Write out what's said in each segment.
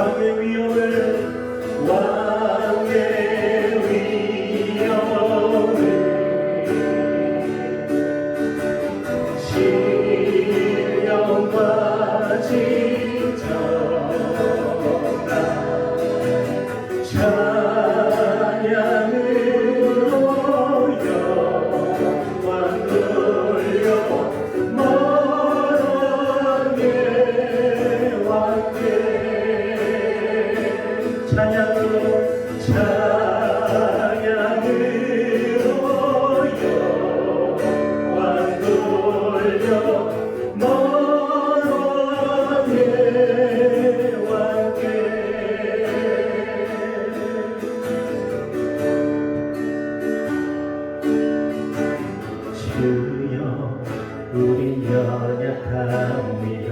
왕의 위엄을 왕의 위엄을 신령과 진정한 찬양으로 영광 돌려 만왕의 왕께 찬양으로 영광 돌려 만왕의 왕께 주여 우리 연약합니다.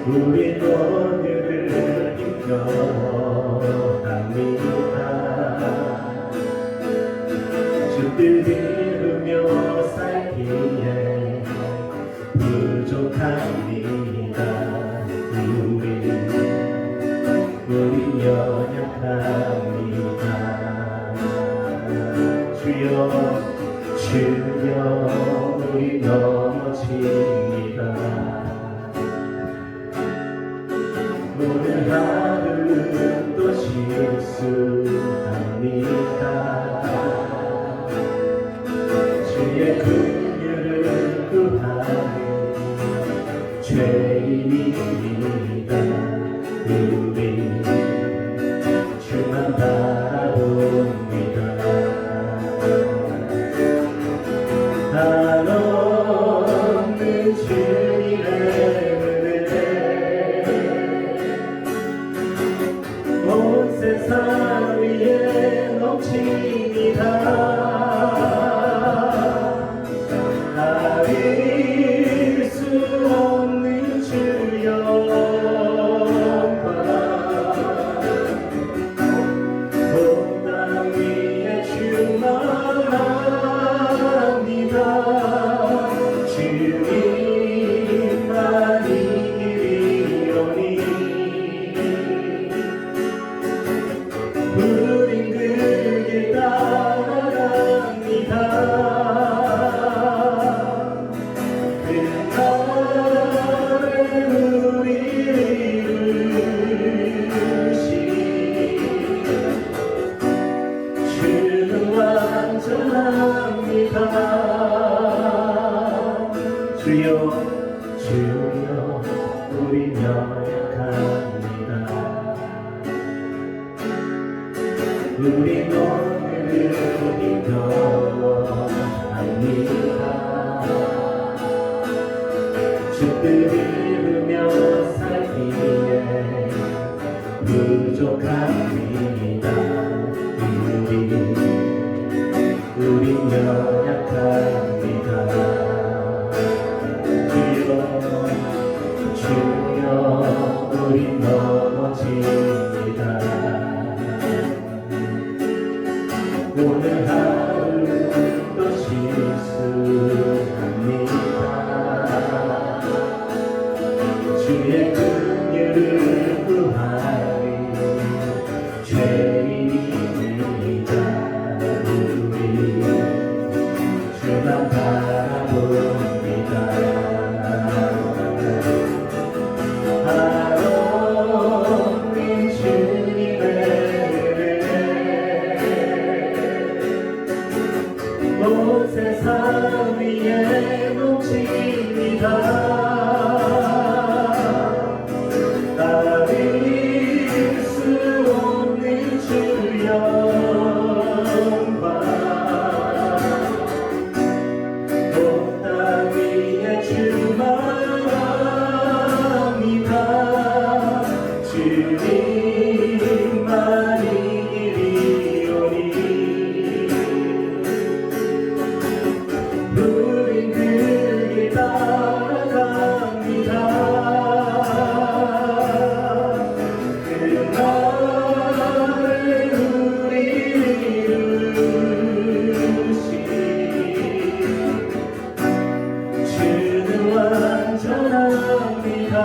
우리 오늘을 인정합니다. 주 뜻 이루며 살기에 부족합니다. 우리 연약합니다. 주여 우리 넘어집니다. 오늘 하루도 실수합니다. 주의 긍휼을 구하는 죄인입니다. 우리 주만 바라봅니다. 한없는 주님의 은혜 온 세상 위에 넘칩니다. 아릴 수 없는 주 영광 온 땅 위에 충만합니다. 주님만 이기리오니 우린 그 길 따라갑니다. 주는 완전합니다. 주여 우리 연약합니다. 우리 오늘을 인정합니다. 주 뜻 이루며 살기에 부족합니다. 우리 연약합니다. 주여 우리 넘어집니다. 오늘 하루도 실수합니다. 주의 긍휼을 구하리 죄인입니다. 우리 주만 바라봅니다. 한없는 주님의 은혜 온 세상 위에 넘칩니다. 아릴 수 없는 주 영광 온 땅 위에 충만합니다. 주님만 이기리오니 우린 그 길 따라갑니다. 그날을 우리 이루시 주는 완전합니다.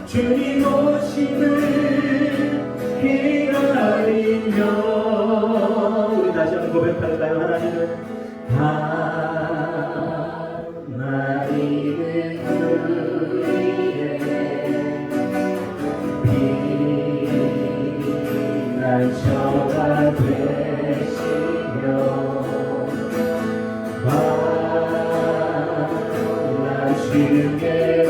주님 오심을 기다리며 우리 다시 한번 고백할까요? 하나님은 우리의 피난처가 되시며 주께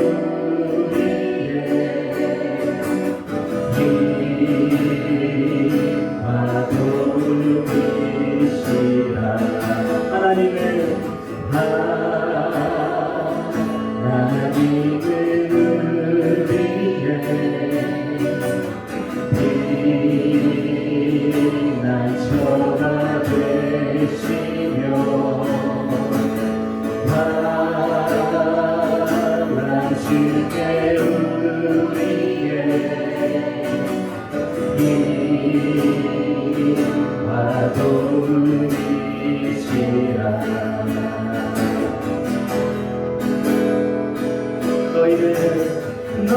너희는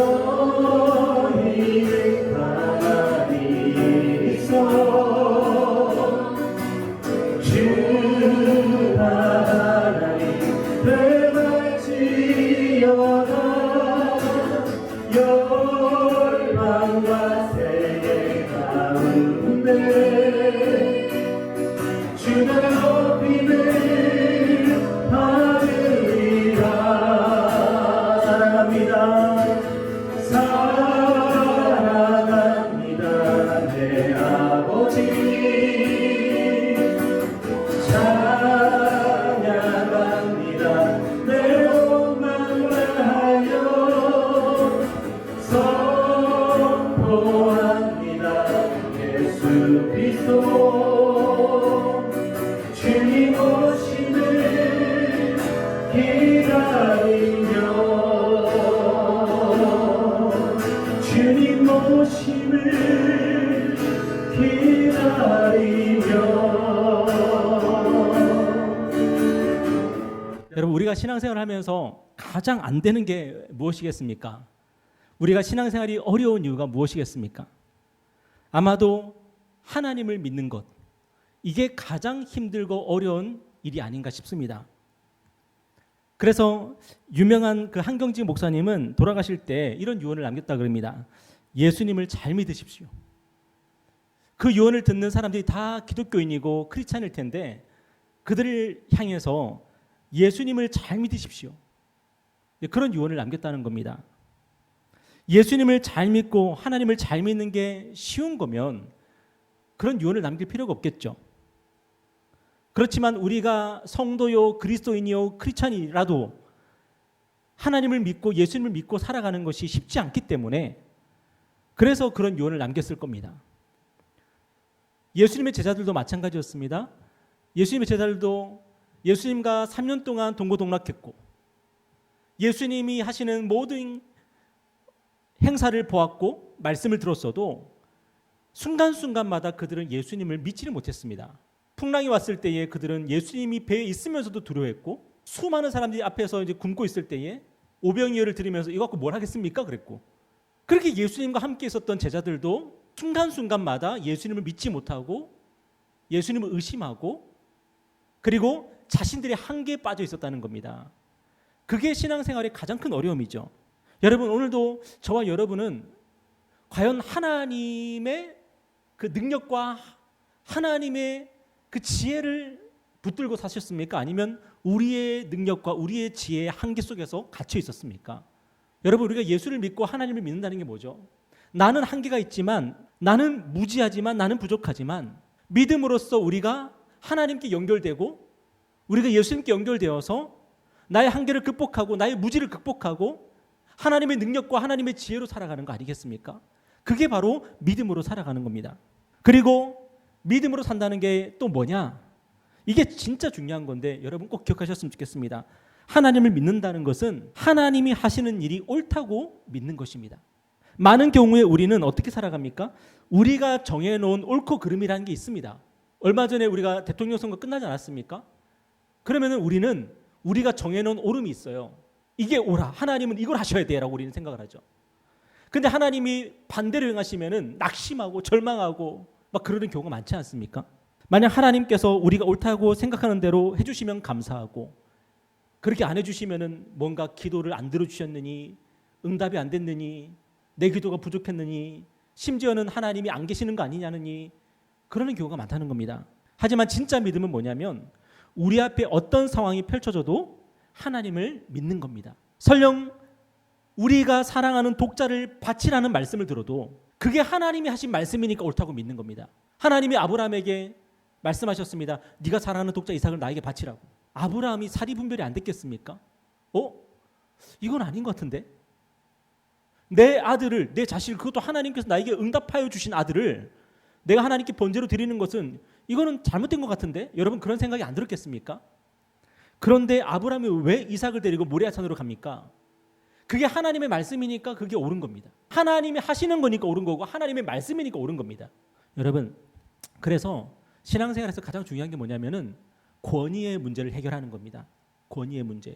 가만히 있어 주 하나님 되갈지어다 열방과 세계 가운데 주를 높이는 받으리라. 사랑합니다 내 아버지 찬양합니다 내 몸만 다하여 선포합니다 예수 그리스도 주님 오심을 기다리며 주님 오심을 기다리며. 여러분, 우리가 신앙생활을 하면서 가장 안 되는 게 무엇이겠습니까? 우리가 신앙생활이 어려운 이유가 무엇이겠습니까? 아마도 하나님을 믿는 것, 이게 가장 힘들고 어려운 일이 아닌가 싶습니다. 그래서 유명한 그 한경직 목사님은 돌아가실 때 이런 유언을 남겼다 그럽니다. 예수님을 잘 믿으십시오. 그 유언을 듣는 사람들이 다 기독교인이고 크리스찬일 텐데 그들을 향해서 예수님을 잘 믿으십시오. 그런 유언을 남겼다는 겁니다. 예수님을 잘 믿고 하나님을 잘 믿는 게 쉬운 거면 그런 유언을 남길 필요가 없겠죠. 그렇지만 우리가 성도요 그리스도인이요 크리스찬이라도 하나님을 믿고 예수님을 믿고 살아가는 것이 쉽지 않기 때문에 그래서 그런 유언을 남겼을 겁니다. 예수님의 제자들도 마찬가지였습니다. 예수님의 제자들도 예수님과 3년 동안 동고동락했고 예수님이 하시는 모든 행사를 보았고 말씀을 들었어도 순간순간마다 그들은 예수님을 믿지를 못했습니다. 풍랑이 왔을 때에 그들은 예수님이 배에 있으면서도 두려워했고 수많은 사람들이 앞에서 이제 굶고 있을 때에 오병이어를 들으면서 이거 갖고 뭘 하겠습니까? 그랬고 그렇게 예수님과 함께 있었던 제자들도 순간순간마다 예수님을 믿지 못하고 예수님을 의심하고 그리고 자신들의 한계에 빠져 있었다는 겁니다. 그게 신앙생활의 가장 큰 어려움이죠. 여러분 오늘도 저와 여러분은 과연 하나님의 그 능력과 하나님의 그 지혜를 붙들고 사셨습니까? 아니면 우리의 능력과 우리의 지혜의 한계 속에서 갇혀 있었습니까? 여러분 우리가 예수를 믿고 하나님을 믿는다는 게 뭐죠? 나는 한계가 있지만 나는 무지하지만 나는 부족하지만 믿음으로써 우리가 하나님께 연결되고 우리가 예수님께 연결되어서 나의 한계를 극복하고 나의 무지를 극복하고 하나님의 능력과 하나님의 지혜로 살아가는 거 아니겠습니까? 그게 바로 믿음으로 살아가는 겁니다. 그리고 믿음으로 산다는 게 또 뭐냐? 이게 진짜 중요한 건데 여러분 꼭 기억하셨으면 좋겠습니다. 하나님을 믿는다는 것은 하나님이 하시는 일이 옳다고 믿는 것입니다. 많은 경우에 우리는 어떻게 살아갑니까? 우리가 정해놓은 옳고 그름이라는 게 있습니다. 얼마 전에 우리가 대통령 선거 끝나지 않았습니까? 그러면 우리는 우리가 정해놓은 옳음이 있어요. 이게 옳아. 하나님은 이걸 하셔야 돼라고 우리는 생각을 하죠. 근데 하나님이 반대로 행하시면은 낙심하고 절망하고 막 그러는 경우가 많지 않습니까? 만약 하나님께서 우리가 옳다고 생각하는 대로 해주시면 감사하고 그렇게 안 해주시면은 뭔가 기도를 안 들어주셨느니 응답이 안 됐느니 내 기도가 부족했느니 심지어는 하나님이 안 계시는 거 아니냐느니 그러는 경우가 많다는 겁니다. 하지만 진짜 믿음은 뭐냐면 우리 앞에 어떤 상황이 펼쳐져도 하나님을 믿는 겁니다. 설령 우리가 사랑하는 독자를 바치라는 말씀을 들어도 그게 하나님이 하신 말씀이니까 옳다고 믿는 겁니다. 하나님이 아브라함에게 말씀하셨습니다. 네가 사랑하는 독자 이삭을 나에게 바치라고. 아브라함이 사리 분별이 안 됐겠습니까? 이건 아닌 것 같은데. 내 아들을 내 자식을 그것도 하나님께서 나에게 응답하여 주신 아들을 내가 하나님께 번제로 드리는 것은 이거는 잘못된 것 같은데 여러분 그런 생각이 안 들었겠습니까? 그런데 아브라함이 왜 이삭을 데리고 모리아산으로 갑니까? 그게 하나님의 말씀이니까 그게 옳은 겁니다. 하나님이 하시는 거니까 옳은 거고 하나님의 말씀이니까 옳은 겁니다. 여러분 그래서 신앙생활에서 가장 중요한 게 뭐냐면은 권위의 문제를 해결하는 겁니다. 권위의 문제.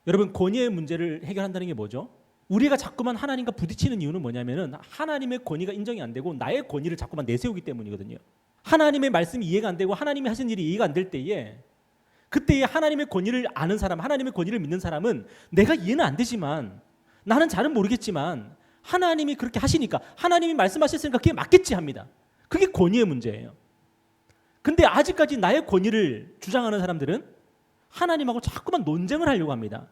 여러분 권위의 문제를 해결한다는 게 뭐죠? 우리가 자꾸만 하나님과 부딪히는 이유는 뭐냐면은 하나님의 권위가 인정이 안 되고 나의 권위를 자꾸만 내세우기 때문이거든요. 하나님의 말씀이 이해가 안 되고 하나님이 하신 일이 이해가 안 될 때에 그때에 하나님의 권위를 아는 사람, 하나님의 권위를 믿는 사람은 내가 이해는 안 되지만 나는 잘은 모르겠지만 하나님이 그렇게 하시니까 하나님이 말씀하셨으니까 그게 맞겠지 합니다. 그게 권위의 문제예요. 근데 아직까지 나의 권위를 주장하는 사람들은 하나님하고 자꾸만 논쟁을 하려고 합니다.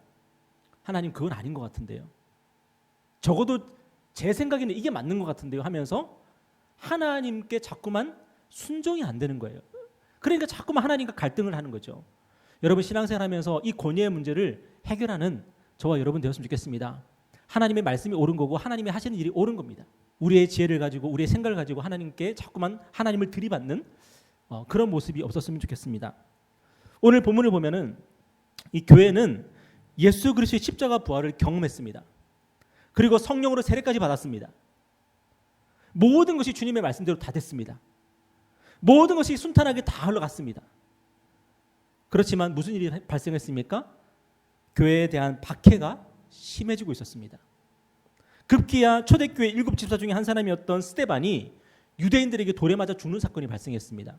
하나님 그건 아닌 것 같은데요. 적어도 제 생각에는 이게 맞는 것 같은데요 하면서 하나님께 자꾸만 순종이 안 되는 거예요. 그러니까 자꾸만 하나님과 갈등을 하는 거죠. 여러분 신앙생활하면서 이 권위의 문제를 해결하는 저와 여러분 되었으면 좋겠습니다. 하나님의 말씀이 옳은 거고 하나님이 하시는 일이 옳은 겁니다. 우리의 지혜를 가지고 우리의 생각을 가지고 하나님께 자꾸만 하나님을 들이받는 그런 모습이 없었으면 좋겠습니다. 오늘 본문을 보면은 이 교회는 예수 그리스도의 십자가 부활을 경험했습니다. 그리고 성령으로 세례까지 받았습니다. 모든 것이 주님의 말씀대로 다 됐습니다. 모든 것이 순탄하게 다 흘러갔습니다. 그렇지만 무슨 일이 발생했습니까? 교회에 대한 박해가 심해지고 있었습니다. 급기야 초대교회 7집사 중에 한 사람이었던 스데반이 유대인들에게 돌에 맞아 죽는 사건이 발생했습니다.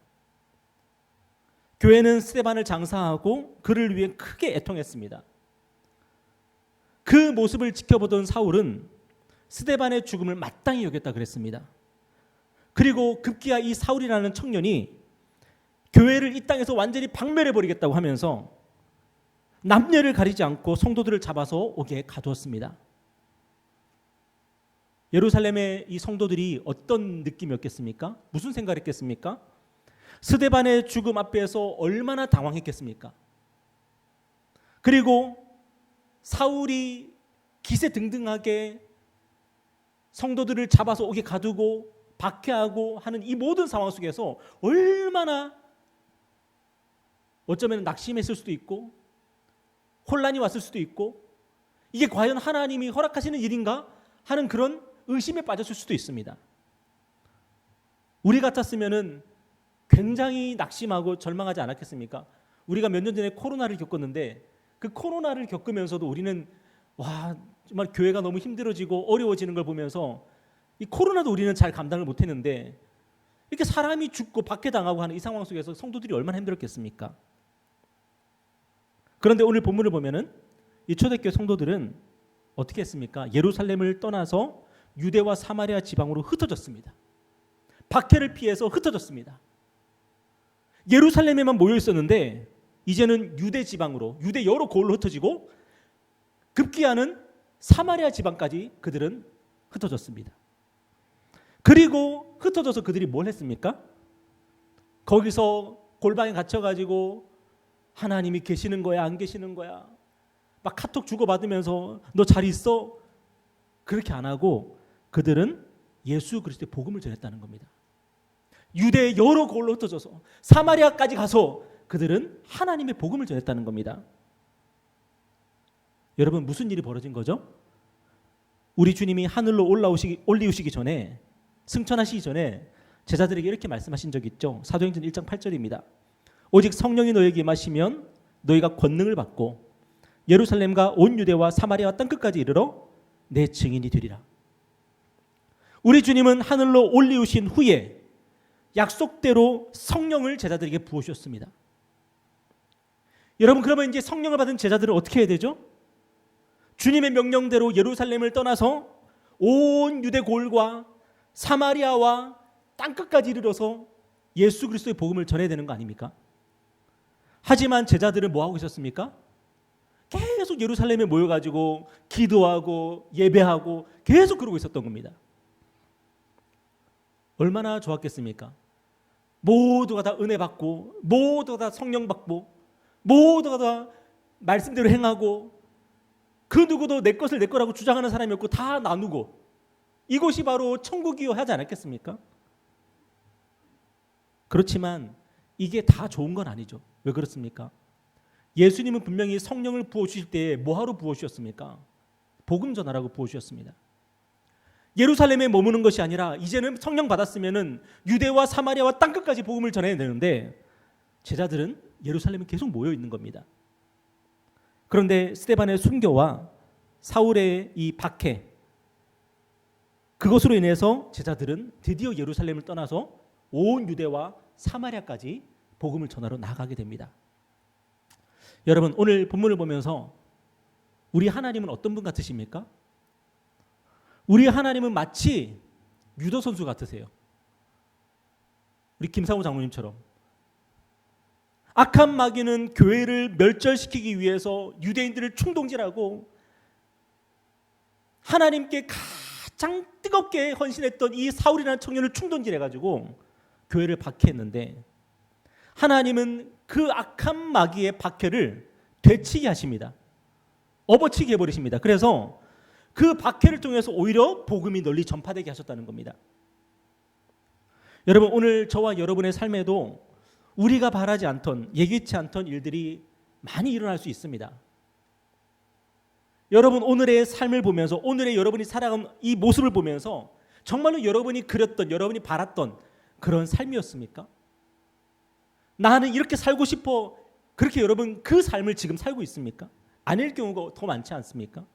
교회는 스데반을 장사하고 그를 위해 크게 애통했습니다. 그 모습을 지켜보던 사울은 스데반의 죽음을 마땅히 여겼다 그랬습니다. 그리고 급기야 이 사울이라는 청년이 교회를 이 땅에서 완전히 박멸해버리겠다고 하면서 남녀를 가리지 않고 성도들을 잡아서 옥에 가두었습니다. 예루살렘의 이 성도들이 어떤 느낌이었겠습니까? 무슨 생각을 했겠습니까? 스데반의 죽음 앞에서 얼마나 당황했겠습니까? 그리고 사울이 기세등등하게 성도들을 잡아서 옥에 가두고 박해하고 하는 이 모든 상황 속에서 얼마나 어쩌면 낙심했을 수도 있고 혼란이 왔을 수도 있고 이게 과연 하나님이 허락하시는 일인가 하는 그런 의심에 빠졌을 수도 있습니다. 우리 같았으면은 굉장히 낙심하고 절망하지 않았겠습니까? 우리가 몇 년 전에 코로나를 겪었는데 그 코로나를 겪으면서도 우리는 와 정말 교회가 너무 힘들어지고 어려워지는 걸 보면서 이 코로나도 우리는 잘 감당을 못했는데 이렇게 사람이 죽고 박해당하고 하는 이 상황 속에서 성도들이 얼마나 힘들었겠습니까? 그런데 오늘 본문을 보면은 이 초대교회 성도들은 어떻게 했습니까? 예루살렘을 떠나서 유대와 사마리아 지방으로 흩어졌습니다. 박해를 피해서 흩어졌습니다. 예루살렘에만 모여 있었는데 이제는 유대 지방으로 유대 여러 고을로 흩어지고 급기야는 사마리아 지방까지 그들은 흩어졌습니다. 그리고 흩어져서 그들이 뭘 했습니까? 거기서 골방에 갇혀가지고 하나님이 계시는 거야 안 계시는 거야 막 카톡 주고받으면서 너 잘 있어? 그렇게 안 하고 그들은 예수 그리스도의 복음을 전했다는 겁니다. 유대의 여러 고을로 흩어져서 사마리아까지 가서 그들은 하나님의 복음을 전했다는 겁니다. 여러분 무슨 일이 벌어진 거죠? 우리 주님이 하늘로 올리우시기 전에 승천하시기 전에 제자들에게 이렇게 말씀하신 적이 있죠. 사도행전 1장 8절입니다. 오직 성령이 너에게 임하시면 너희가 권능을 받고 예루살렘과 온 유대와 사마리아와 땅끝까지 이르러 내 증인이 되리라. 우리 주님은 하늘로 올리우신 후에 약속대로 성령을 제자들에게 부어주셨습니다. 여러분 그러면 이제 성령을 받은 제자들은 어떻게 해야 되죠? 주님의 명령대로 예루살렘을 떠나서 온 유대 고을과 사마리아와 땅끝까지 이르러서 예수 그리스도의 복음을 전해야 되는 거 아닙니까? 하지만 제자들은 뭐 하고 있었습니까? 계속 예루살렘에 모여가지고 기도하고 예배하고 계속 그러고 있었던 겁니다. 얼마나 좋았겠습니까? 모두가 다 은혜 받고 모두가 다 성령 받고 모두가 다 말씀대로 행하고 그 누구도 내 것을 내 거라고 주장하는 사람이 없고 다 나누고 이곳이 바로 천국이요 하지 않았겠습니까? 그렇지만 이게 다 좋은 건 아니죠. 왜 그렇습니까? 예수님은 분명히 성령을 부어주실 때 뭐하러 부어주셨습니까? 복음 전하라고 부어주셨습니다. 예루살렘에 머무는 것이 아니라 이제는 성령 받았으면 유대와 사마리아와 땅끝까지 복음을 전해야 되는데 제자들은 예루살렘에 계속 모여 있는 겁니다. 그런데 스데반의 순교와 사울의 이 박해 그것으로 인해서 제자들은 드디어 예루살렘을 떠나서 온 유대와 사마리아까지 복음을 전하러 나가게 됩니다. 여러분 오늘 본문을 보면서 우리 하나님은 어떤 분 같으십니까? 우리 하나님은 마치 유도 선수 같으세요. 우리 김상우 장로님처럼 악한 마귀는 교회를 멸절시키기 위해서 유대인들을 충동질하고 하나님께 가장 뜨겁게 헌신했던 이 사울이라는 청년을 충동질해가지고 교회를 박해했는데 하나님은 그 악한 마귀의 박해를 되치게 하십니다. 업어치게 해버리십니다. 그래서 그 박해를 통해서 오히려 복음이 널리 전파되게 하셨다는 겁니다. 여러분 오늘 저와 여러분의 삶에도 우리가 바라지 않던 예기치 않던 일들이 많이 일어날 수 있습니다. 여러분 오늘의 삶을 보면서 오늘의 여러분이 살아가는 이 모습을 보면서 정말로 여러분이 그렸던 여러분이 바랐던 그런 삶이었습니까? 나는 이렇게 살고 싶어 그렇게 여러분 그 삶을 지금 살고 있습니까? 아닐 경우가 더 많지 않습니까?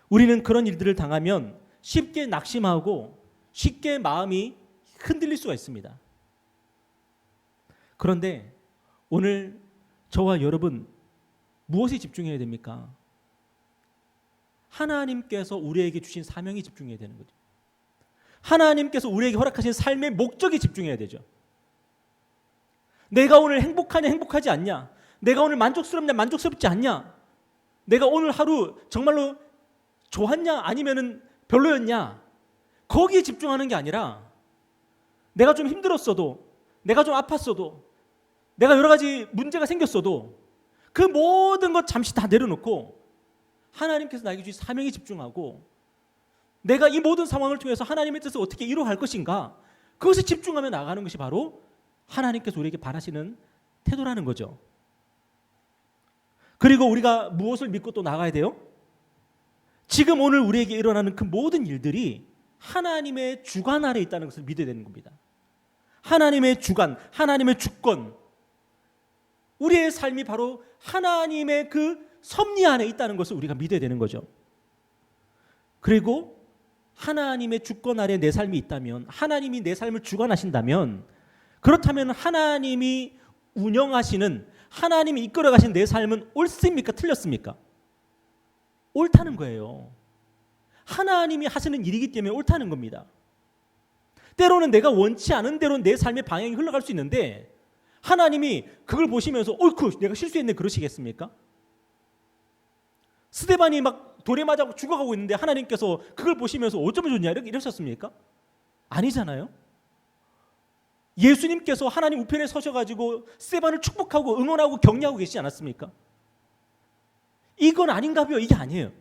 우리는 그런 일들을 당하면 쉽게 낙심하고 쉽게 마음이 흔들릴 수가 있습니다. 그런데 오늘 저와 여러분 무엇에 집중해야 됩니까? 하나님께서 우리에게 주신 사명에 집중해야 되는 거죠. 하나님께서 우리에게 허락하신 삶의 목적에 집중해야 되죠. 내가 오늘 행복하냐 행복하지 않냐, 내가 오늘 만족스럽냐 만족스럽지 않냐, 내가 오늘 하루 정말로 좋았냐 아니면은 별로였냐, 거기에 집중하는 게 아니라 내가 좀 힘들었어도, 내가 좀 아팠어도, 내가 여러 가지 문제가 생겼어도 그 모든 것 잠시 다 내려놓고 하나님께서 나에게 주신 사명에 집중하고 내가 이 모든 상황을 통해서 하나님의 뜻을 어떻게 이루어갈 것인가, 그것에 집중하며 나가는 것이 바로 하나님께서 우리에게 바라시는 태도라는 거죠. 그리고 우리가 무엇을 믿고 또 나가야 돼요? 지금 오늘 우리에게 일어나는 그 모든 일들이 하나님의 주관 아래 있다는 것을 믿어야 되는 겁니다. 하나님의 주관, 하나님의 주권, 우리의 삶이 바로 하나님의 그 섭리 안에 있다는 것을 우리가 믿어야 되는 거죠. 그리고 하나님의 주권 아래 내 삶이 있다면, 하나님이 내 삶을 주관하신다면, 그렇다면 하나님이 운영하시는, 하나님이 이끌어 가신 내 삶은 옳습니까? 틀렸습니까? 옳다는 거예요. 하나님이 하시는 일이기 때문에 옳다는 겁니다. 때로는 내가 원치 않은 대로 내 삶의 방향이 흘러갈 수 있는데 하나님이 그걸 보시면서 어이쿠 내가 실수했네 그러시겠습니까? 스데반이 막 돌에 맞아 죽어가고 있는데 하나님께서 그걸 보시면서 어쩌면 좋냐 이러셨습니까? 아니잖아요. 예수님께서 하나님 우편에 서셔가지고 스데반을 축복하고 응원하고 격려하고 계시지 않았습니까? 이건 아닌가 봐요. 이게 아니에요.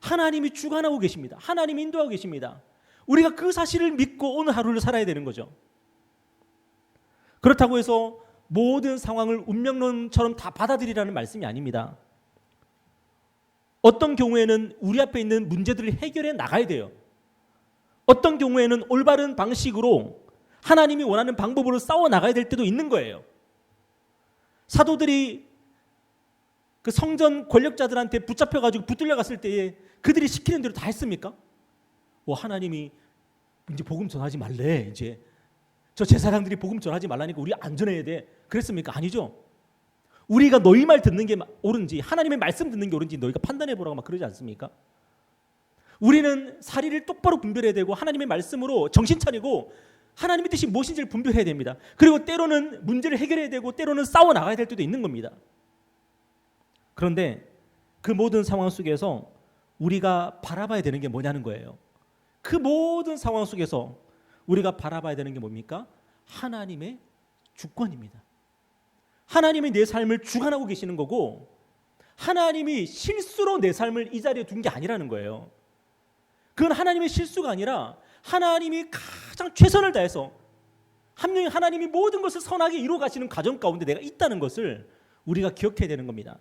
하나님이 주관하고 계십니다. 하나님이 인도하고 계십니다. 우리가 그 사실을 믿고 오늘 하루를 살아야 되는 거죠. 그렇다고 해서 모든 상황을 운명론처럼 다 받아들이라는 말씀이 아닙니다. 어떤 경우에는 우리 앞에 있는 문제들을 해결해 나가야 돼요. 어떤 경우에는 올바른 방식으로 하나님이 원하는 방법으로 싸워 나가야 될 때도 있는 거예요. 사도들이 그 성전 권력자들한테 붙잡혀가지고 붙들려 갔을 때에 그들이 시키는 대로 다 했습니까? 하나님이 이제 복음 전하지 말래. 이제 저 제사장들이 복음 전하지 말라니까 우리 안전해야 돼. 그랬습니까? 아니죠. 우리가 너희 말 듣는 게 옳은지, 하나님의 말씀 듣는 게 옳은지 너희가 판단해 보라고 막 그러지 않습니까? 우리는 사리를 똑바로 분별해야 되고 하나님의 말씀으로 정신 차리고 하나님의 뜻이 무엇인지를 분별해야 됩니다. 그리고 때로는 문제를 해결해야 되고 때로는 싸워 나가야 될 때도 있는 겁니다. 그런데 그 모든 상황 속에서 우리가 바라봐야 되는 게 뭐냐는 거예요. 그 모든 상황 속에서 우리가 바라봐야 되는 게 뭡니까? 하나님의 주권입니다. 하나님이 내 삶을 주관하고 계시는 거고 하나님이 실수로 내 삶을 이 자리에 둔 게 아니라는 거예요. 그건 하나님의 실수가 아니라 하나님이 가장 최선을 다해서 하나님이 모든 것을 선하게 이루어 가시는 과정 가운데 내가 있다는 것을 우리가 기억해야 되는 겁니다.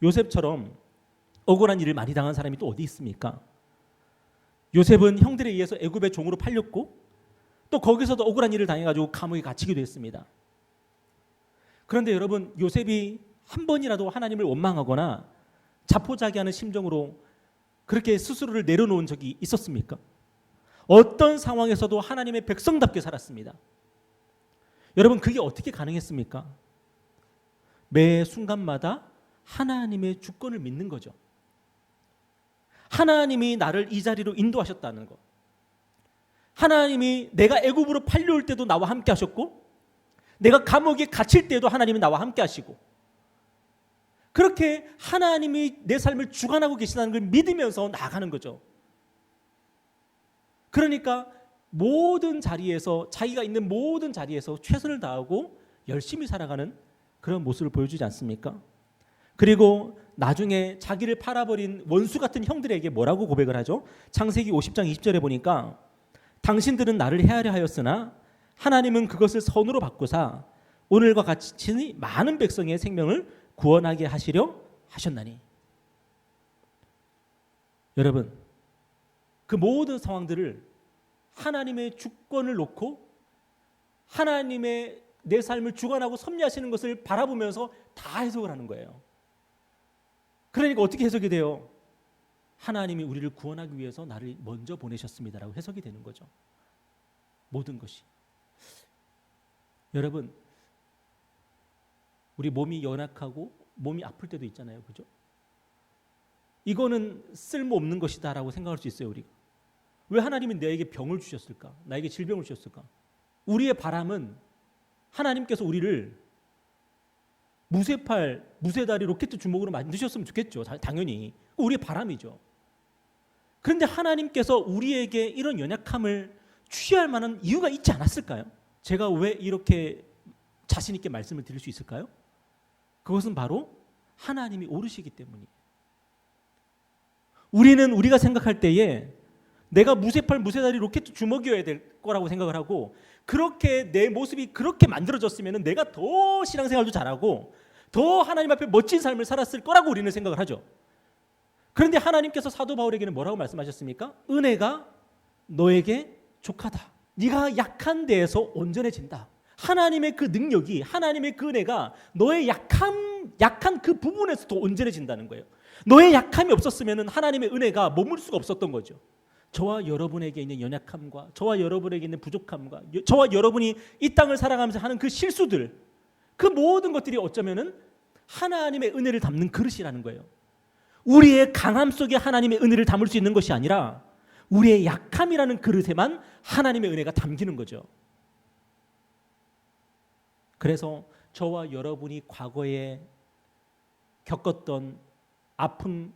요셉처럼 억울한 일을 많이 당한 사람이 또 어디 있습니까? 요셉은 형들에 의해서 애굽의 종으로 팔렸고 또 거기서도 억울한 일을 당해가지고 감옥에 갇히기도 했습니다. 그런데 여러분, 요셉이 한 번이라도 하나님을 원망하거나 자포자기하는 심정으로 그렇게 스스로를 내려놓은 적이 있었습니까? 어떤 상황에서도 하나님의 백성답게 살았습니다. 여러분, 그게 어떻게 가능했습니까? 매 순간마다 하나님의 주권을 믿는 거죠. 하나님이 나를 이 자리로 인도하셨다는 것. 하나님이 내가 애굽으로 팔려올 때도 나와 함께 하셨고 내가 감옥에 갇힐 때도 하나님이 나와 함께 하시고 그렇게 하나님이 내 삶을 주관하고 계시다는 걸 믿으면서 나아가는 거죠. 그러니까 모든 자리에서 자기가 있는 모든 자리에서 최선을 다하고 열심히 살아가는 그런 모습을 보여주지 않습니까? 그리고 나중에 자기를 팔아버린 원수 같은 형들에게 뭐라고 고백을 하죠? 창세기 50장 20절에 보니까 당신들은 나를 해하려 하였으나 하나님은 그것을 선으로 바꾸사 오늘과 같이 많은 백성의 생명을 구원하게 하시려 하셨나니. 여러분, 그 모든 상황들을 하나님의 주권을 놓고 하나님의 내 삶을 주관하고 섭리하시는 것을 바라보면서 다 해석을 하는 거예요. 그러니까 어떻게 해석이 돼요? 하나님이 우리를 구원하기 위해서 나를 먼저 보내셨습니다라고 해석이 되는 거죠. 모든 것이. 여러분, 우리 몸이 연약하고 몸이 아플 때도 있잖아요. 그죠? 이거는 쓸모없는 것이다라고 생각할 수 있어요, 우리가. 왜 하나님이 나에게 병을 주셨을까? 나에게 질병을 주셨을까? 우리의 바람은 하나님께서 우리를 무쇠팔, 무쇠다리 로켓 주먹으로 만드셨으면 좋겠죠. 당연히 우리의 바람이죠. 그런데 하나님께서 우리에게 이런 연약함을 취할 만한 이유가 있지 않았을까요? 제가 왜 이렇게 자신 있게 말씀을 드릴 수 있을까요? 그것은 바로 하나님이 오르시기 때문이에요. 우리는 우리가 생각할 때에 내가 무쇠팔, 무쇠다리 로켓 주먹이어야 될 거라고 생각을 하고, 그렇게 내 모습이 그렇게 만들어졌으면 내가 더 신앙생활도 잘하고 더 하나님 앞에 멋진 삶을 살았을 거라고 우리는 생각을 하죠. 그런데 하나님께서 사도 바울에게는 뭐라고 말씀하셨습니까? 은혜가 너에게 족하다. 네가 약한 데에서 온전해진다. 하나님의 그 능력이, 하나님의 그 은혜가 너의 약한 그 부분에서 더 온전해진다는 거예요. 너의 약함이 없었으면 하나님의 은혜가 머물 수가 없었던 거죠. 저와 여러분에게 있는 연약함과 저와 여러분에게 있는 부족함과 저와 여러분이 이 땅을 살아가면서 하는 그 실수들, 그 모든 것들이 어쩌면은 하나님의 은혜를 담는 그릇이라는 거예요. 우리의 강함 속에 하나님의 은혜를 담을 수 있는 것이 아니라 우리의 약함이라는 그릇에만 하나님의 은혜가 담기는 거죠. 그래서 저와 여러분이 과거에 겪었던 아픔,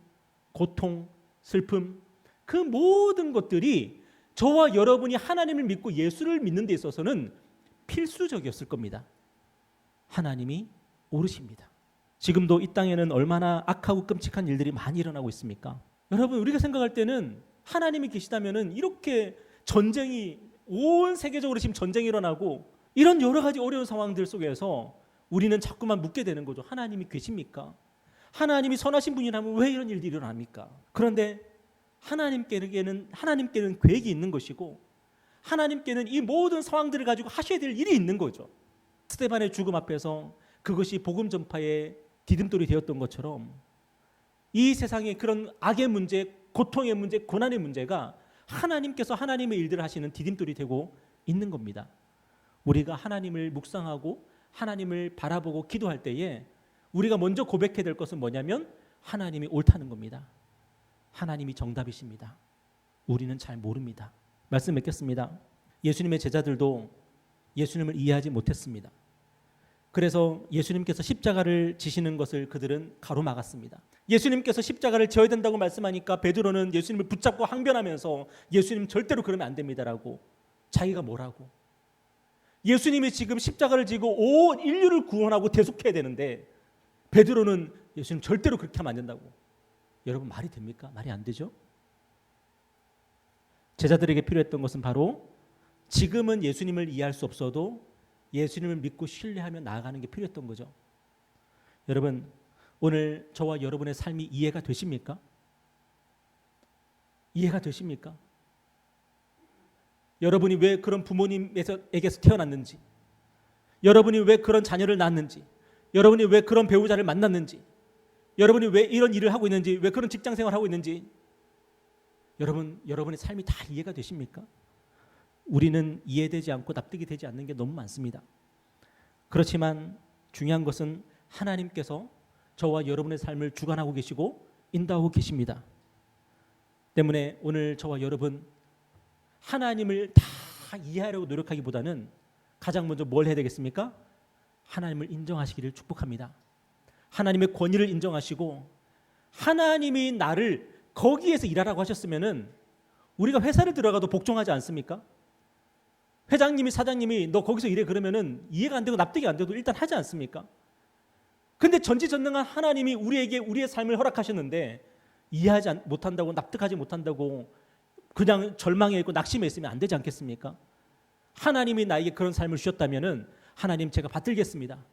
고통, 슬픔, 그 모든 것들이 저와 여러분이 하나님을 믿고 예수를 믿는 데 있어서는 필수적이었을 겁니다. 하나님이 오르십니다. 지금도 이 땅에는 얼마나 악하고 끔찍한 일들이 많이 일어나고 있습니까? 여러분, 우리가 생각할 때는 하나님이 계시다면은 이렇게 전쟁이 온 세계적으로 지금 전쟁이 일어나고 이런 여러 가지 어려운 상황들 속에서 우리는 자꾸만 묻게 되는 거죠. 하나님이 계십니까? 하나님이 선하신 분이라면 왜 이런 일들이 일어납니까? 그런데 하나님께는 계획이 있는 것이고, 하나님께는 이 모든 상황들을 가지고 하셔야 될 일이 있는 거죠. 스데반의 죽음 앞에서 그것이 복음 전파의 디딤돌이 되었던 것처럼 이 세상의 그런 악의 문제, 고통의 문제, 고난의 문제가 하나님께서 하나님의 일들을 하시는 디딤돌이 되고 있는 겁니다. 우리가 하나님을 묵상하고 하나님을 바라보고 기도할 때에 우리가 먼저 고백해야 될 것은 뭐냐면 하나님이 옳다는 겁니다. 하나님이 정답이십니다. 우리는 잘 모릅니다. 말씀 맺겠습니다. 예수님의 제자들도 예수님을 이해하지 못했습니다. 그래서 예수님께서 십자가를 지시는 것을 그들은 가로막았습니다. 예수님께서 십자가를 져야 된다고 말씀하니까 베드로는 예수님을 붙잡고 항변하면서 예수님 절대로 그러면 안 됩니다라고, 자기가 뭐라고, 예수님이 지금 십자가를 지고 온 인류를 구원하고 대속해야 되는데 베드로는 예수님 절대로 그렇게 하면 안 된다고. 여러분, 말이 됩니까? 말이 안 되죠. 제자들에게 필요했던 것은 바로 지금은 예수님을 이해할 수 없어도 예수님을 믿고 신뢰하며 나아가는 게 필요했던 거죠. 여러분, 오늘 저와 여러분의 삶이 이해가 되십니까? 이해가 되십니까? 여러분이 왜 그런 부모님에게서 태어났는지, 여러분이 왜 그런 자녀를 낳았는지, 여러분이 왜 그런 배우자를 만났는지, 여러분이 왜 이런 일을 하고 있는지, 왜 그런 직장 생활을 하고 있는지, 여러분의 삶이 다 이해가 되십니까? 우리는 이해되지 않고 납득이 되지 않는 게 너무 많습니다. 그렇지만 중요한 것은 하나님께서 저와 여러분의 삶을 주관하고 계시고 인도하고 계십니다. 때문에 오늘 저와 여러분, 하나님을 다 이해하려고 노력하기보다는 가장 먼저 뭘 해야 되겠습니까? 하나님을 인정하시기를 축복합니다. 하나님의 권위를 인정하시고, 하나님이 나를 거기에서 일하라고 하셨으면은 우리가 회사를 들어가도 복종하지 않습니까? 회장님이, 사장님이 너 거기서 일해 그러면은 이해가 안 되고 납득이 안 돼도 일단 하지 않습니까? 근데 전지전능한 하나님이 우리에게 우리의 삶을 허락하셨는데 이해하지 못한다고, 납득하지 못한다고 그냥 절망해 있고 낙심해 있으면 안 되지 않겠습니까? 하나님이 나에게 그런 삶을 주셨다면은 하나님, 제가 받들겠습니다.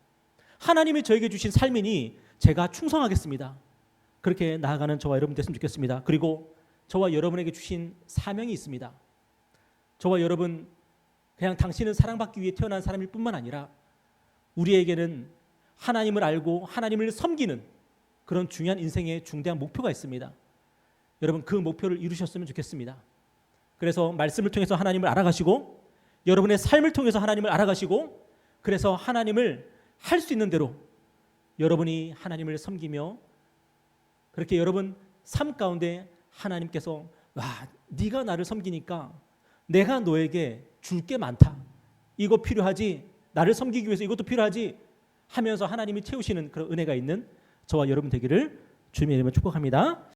하나님이 저에게 주신 삶이니 제가 충성하겠습니다. 그렇게 나아가는 저와 여러분 됐으면 좋겠습니다. 그리고 저와 여러분에게 주신 사명이 있습니다. 저와 여러분, 그냥 당신은 사랑받기 위해 태어난 사람일 뿐만 아니라 우리에게는 하나님을 알고 하나님을 섬기는 그런 중요한 인생의 중대한 목표가 있습니다. 여러분, 그 목표를 이루셨으면 좋겠습니다. 그래서 말씀을 통해서 하나님을 알아가시고, 여러분의 삶을 통해서 하나님을 알아가시고, 그래서 하나님을 할 수 있는 대로 여러분이 하나님을 섬기며, 그렇게 여러분 삶 가운데 하나님께서 와, 네가 나를 섬기니까 내가 너에게 줄 게 많다. 이거 필요하지. 나를 섬기기 위해서 이것도 필요하지. 하면서 하나님이 채우시는 그런 은혜가 있는 저와 여러분 되기를 주님의 이름으로 축복합니다.